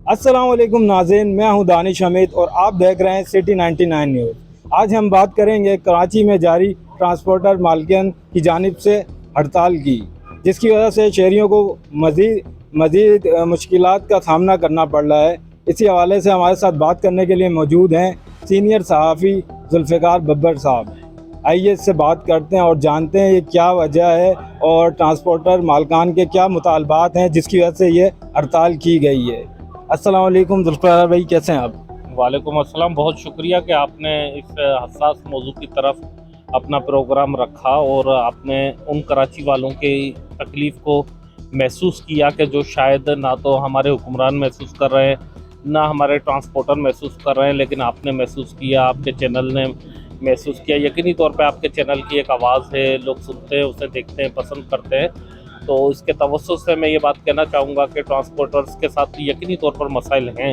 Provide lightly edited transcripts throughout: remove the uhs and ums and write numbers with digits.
अस्सलाम वालेकुम नाज़रीन, मैं हूं दानिश हमीद और आप देख रहे हैं सिटी 99 न्यूज़। आज हम बात करेंगे कराची में जारी ट्रांसपोर्टर मालिकान की जानिब से हड़ताल की, जिसकी वजह से शहरियों को मज़ीद मुश्किलात का सामना करना पड़ रहा है। इसी हवाले से हमारे साथ बात करने के लिए मौजूद हैं सीनियर सहाफ़ी जुल्फ़िकार बब्बर साहब। आइए इससे बात करते हैं और जानते हैं ये क्या वजह है और ट्रांसपोर्टर मालिकान के क्या मुतालबात हैं जिसकी वजह से ये हड़ताल की गई है। अस्सलाम वालेकुम जुल्फ़िकार भाई, कैसे हैं आप? वालेकुम अस्सलाम। बहुत शुक्रिया कि आपने इस हसास मौजू की तरफ अपना प्रोग्राम रखा और आपने उन कराची वालों की तकलीफ़ को महसूस किया कि जो शायद ना तो हमारे हुक्मरान महसूस कर रहे हैं, ना हमारे ट्रांसपोर्टर महसूस कर रहे हैं, लेकिन आपने महसूस किया, आपके चैनल ने महसूस किया। यकीनी तौर पे आपके चैनल की एक आवाज़ है, लोग सुनते हैं, उसे देखते हैं, पसंद करते हैं। तो इसके तवज्जुह से मैं ये बात कहना चाहूँगा कि ट्रांसपोर्टर्स के साथ यकीनी तौर पर मसाइल हैं,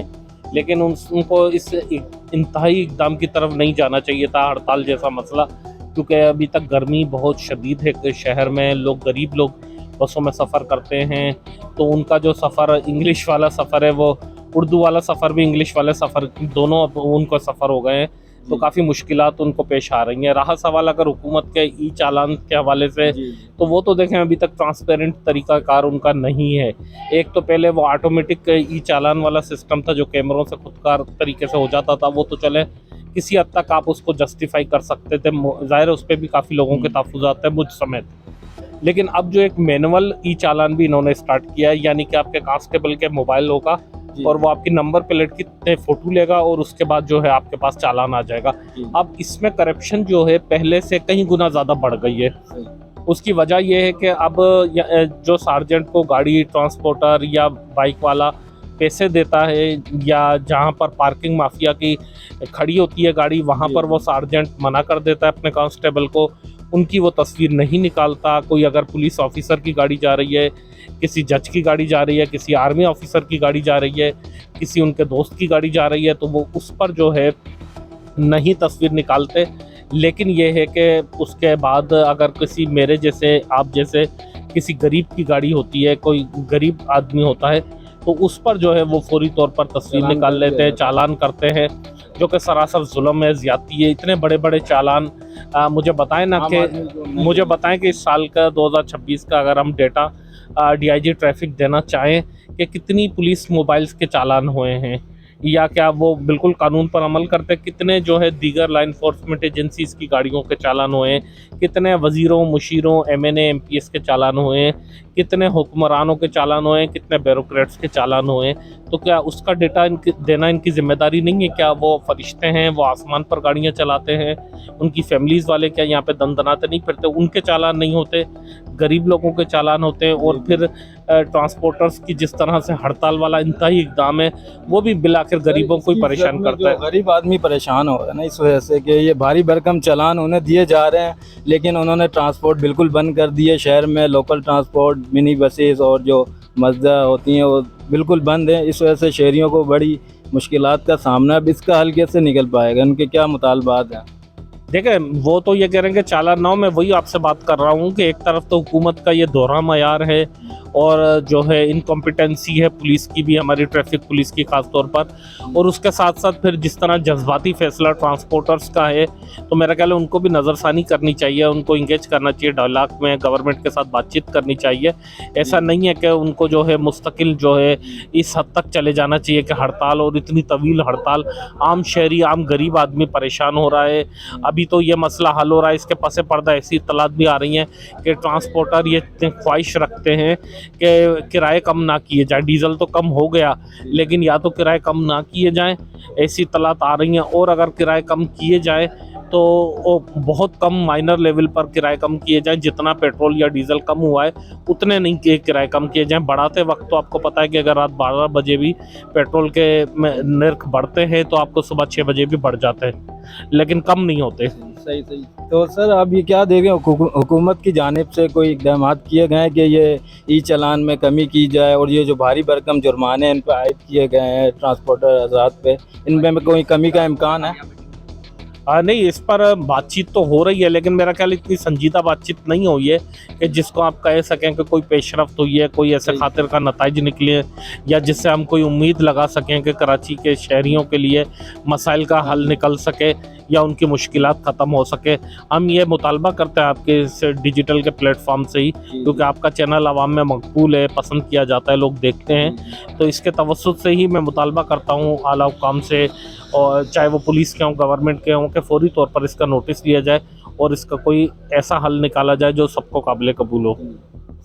लेकिन उनको इस इंतहाई इक़दाम की तरफ नहीं जाना चाहिए था, हड़ताल जैसा मसला, क्योंकि अभी तक गर्मी बहुत शदीद है शहर में। गरीब लोग बसों में सफ़र करते हैं, तो उनका जो सफ़र इंग्लिश वाला सफ़र है, वो उर्दू वाला सफ़र भी इंग्लिश वाले सफ़र दोनों अब उनको सफ़र हो गए हैं, तो काफ़ी मुश्किलात उनको पेश आ रही हैं। रहा सवाल अगर हुकूमत के ई चालान के हवाले से, तो वो तो देखें अभी तक ट्रांसपेरेंट तरीक़ाकार उनका नहीं है। एक तो पहले वो ऑटोमेटिक ई चालान वाला सिस्टम था जो कैमरों से खुदकार तरीके से हो जाता था, वो तो चले किसी हद तक आप उसको जस्टिफाई कर सकते थे, ज़ाहिर है उस पर भी काफ़ी लोगों के तहफ़्फ़ुज़ात हैं, मुझ समेत। लेकिन अब जो एक मैनुअल ई चालान भी इन्होंने स्टार्ट किया है, यानी कि आपके कांस्टेबल के मोबाइल होगा और वो आपकी नंबर प्लेट की फ़ोटो लेगा और उसके बाद जो है आपके पास चालान आ जाएगा। अब इसमें करप्शन जो है पहले से कई गुना ज़्यादा बढ़ गई है। उसकी वजह यह है कि अब जो सार्जेंट को गाड़ी, ट्रांसपोर्टर या बाइक वाला पैसे देता है, या जहाँ पर पार्किंग माफिया की खड़ी होती है गाड़ी, वहाँ पर वो सार्जेंट मना कर देता है अपने कांस्टेबल को, उनकी वो तस्वीर नहीं निकालता। कोई अगर पुलिस ऑफिसर की गाड़ी जा रही है, किसी जज की गाड़ी जा रही है, किसी आर्मी ऑफिसर की गाड़ी जा रही है, किसी उनके दोस्त की गाड़ी जा रही है, तो वो उस पर जो है नहीं तस्वीर निकालते। लेकिन ये है कि उसके बाद अगर किसी मेरे जैसे, आप जैसे किसी गरीब की गाड़ी होती है, कोई गरीब आदमी होता है, तो उस पर जो है वो फौरी तौर पर तस्वीर निकाल लेते हैं, चालान करते हैं, जो कि सरासर जुल्म है, ज़्यादती है। इतने बड़े बड़े चालान मुझे बताएं कि इस साल का 2026 का अगर हम डेटा डीआईजी ट्रैफिक देना चाहें कि कितनी पुलिस मोबाइल्स के चालान हुए हैं, या क्या वो बिल्कुल कानून पर अमल करते, कितने जो है दीगर लाइन इन्फोर्समेंट एजेंसीज़ की गाड़ियों के चालान हुए हैं, कितने वज़ीरों, मुशीरों, एमएनए, एमपीएस के चालान हुए हैं, कितने हुक्मरानों के चालान हुए हैं, कितने ब्यूरोक्रेट्स के चालान हुए हैं। तो क्या उसका डेटा देना इनकी ज़िम्मेदारी नहीं है? क्या वो फरिश्ते हैं, वो आसमान पर गाड़ियाँ चलाते हैं, उनकी फैमिलीज़ वाले क्या यहाँ पे दनदनाते नहीं फिरते? उनके चालान नहीं होते, गरीब लोगों के चालान होते हैं। और फिर ट्रांसपोर्टर्स की जिस तरह से हड़ताल वाला इंतहाई इक़दाम है, वो भी बिलाखिर गरीबों को ही परेशान करता है। गरीब आदमी परेशान हो रहा है ना इस वजह से कि ये भारी भरकम चालान उन्हें दिए जा रहे हैं, लेकिन उन्होंने ट्रांसपोर्ट बिल्कुल बंद कर दिए। शहर में लोकल ट्रांसपोर्ट, मिनी बसेस और जो मज़दा होती हैं वो बिल्कुल बंद है। इस वजह से शहरियों को बड़ी मुश्किलात का सामना। अब इसका हल कैसे निकल पाएगा? उनके क्या मुतालबात हैं? देखें, वो तो ये कह रहे हैं कि चालान ना हो। मैं वही आपसे बात कर रहा हूँ कि एक तरफ तो हुकूमत का ये दोहरा मयार है और जो है इनकॉम्पिटेंसी है पुलिस की भी, हमारी ट्रैफिक पुलिस की ख़ास तौर पर, और उसके साथ साथ फिर जिस तरह जज्बाती फैसला ट्रांसपोर्टर्स का है, तो मेरा ख्याल है उनको भी नज़रसानी करनी चाहिए, उनको इंगेज करना चाहिए डायलॉग में, गवर्नमेंट के साथ बातचीत करनी चाहिए। ऐसा नहीं है कि उनको जो है मुस्तकिल जो है इस हद तक चले जाना चाहिए कि हड़ताल, और इतनी तवील हड़ताल, आम शहरी, आम गरीब आदमी परेशान हो रहा है। अभी तो ये मसला हल हो रहा है, इसके पसे पर्दा ऐसी इत्तलात भी आ रही हैं कि ट्रांसपोर्टर ये ख्वाहिश रखते हैं कि किराए कम ना किए जाए। डीज़ल तो कम हो गया, लेकिन या तो किराए कम ना किए जाएं, ऐसी इत्तलात आ रही हैं। और अगर किराए कम किए जाए तो वो बहुत कम माइनर लेवल पर किराए कम किए जाएं, जितना पेट्रोल या डीज़ल कम हुआ है उतने नहीं किराए कम किए जाएं। बढ़ाते वक्त तो आपको पता है कि अगर रात 12 बजे भी पेट्रोल के नर्ख बढ़ते हैं तो आपको सुबह 6 बजे भी बढ़ जाते हैं, लेकिन कम नहीं होते। सही सही। तो सर अब ये क्या देखें, हुकूमत की जानिब से कोई इक़दाम किए गए हैं कि ये ई चालान में कमी की जाए, और ये जो भारी भरकम जुर्माने इन पर आयद किए गए हैं ट्रांसपोर्टर हज़रात पे, इनमें कोई कमी का इम्कान है? नहीं, इस पर बातचीत तो हो रही है, लेकिन मेरा ख्याल इतनी संजीदा बातचीत नहीं हुई है कि जिसको आप कह सकें कि कोई पेशरफ्त हुई है, कोई ऐसे खातिर का नताइज निकले, या जिससे हम कोई उम्मीद लगा सकें कि कराची के शहरियों के लिए मसाइल का हल निकल सके या उनकी मुश्किलात ख़त्म हो सके। हम ये मुतालबा करते हैं आपके इस डिजिटल के प्लेटफॉर्म से ही, क्योंकि आपका चैनल आवाम में मकबूल है, पसंद किया जाता है, लोग देखते हैं, तो इसके तवस्सुत से ही मैं मुतालबा करता हूँ आला हुकाम से, और चाहे वो पुलिस के हों, गवर्नमेंट के हों, कि फ़ौरी तौर पर इसका नोटिस लिया जाए और इसका कोई ऐसा हल निकाला जाए जो सबको काबिल कबूल हो।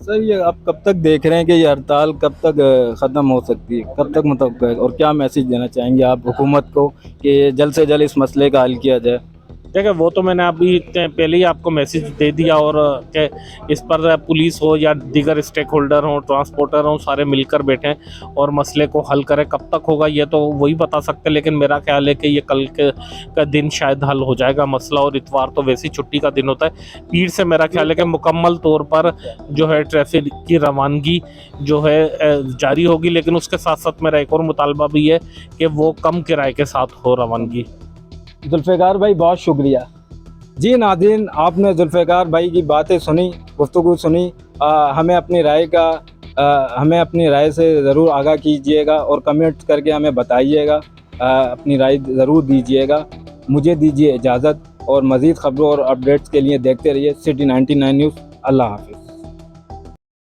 सर, ये आप कब तक देख रहे हैं कि ये हड़ताल कब तक ख़त्म हो सकती है, कब तक मतलब, और क्या मैसेज देना चाहेंगे आप हुकूमत को कि जल्द से जल्द इस मसले का हल किया जाए? देखिए, वो तो मैंने अभी पहले ही आपको मैसेज दे दिया, और कि इस पर पुलिस हो या दीगर स्टेक होल्डर हों, ट्रांसपोर्टर हों, सारे मिलकर बैठें और मसले को हल करें। कब तक होगा ये तो वही बता सकते हैं, लेकिन मेरा ख्याल है कि ये कल का दिन शायद हल हो जाएगा मसला, और इतवार तो वैसे ही छुट्टी का दिन होता है। पीर से मेरा ख्याल है कि मुकम्मल तौर पर जो है ट्रैफिक की रवानगी जो है जारी होगी, लेकिन उसके साथ साथ मेरा एक और मुतालबा भी है कि वो कम किराए के साथ हो रवानगी। जुल्फ़िकार भाई, बहुत शुक्रिया। जी नाज़रीन, आपने जुल्फ़िकार भाई की बातें सुनी, गुफ्तगू सुनी। हमें अपनी राय से ज़रूर आगाह कीजिएगा और कमेंट करके हमें बताइएगा, अपनी राय ज़रूर दीजिएगा। मुझे दीजिए इजाज़त, और मज़ीद ख़बरों और अपडेट्स के लिए देखते रहिए सिटी 99 न्यूज़। अल्लाह हाफ़िज़।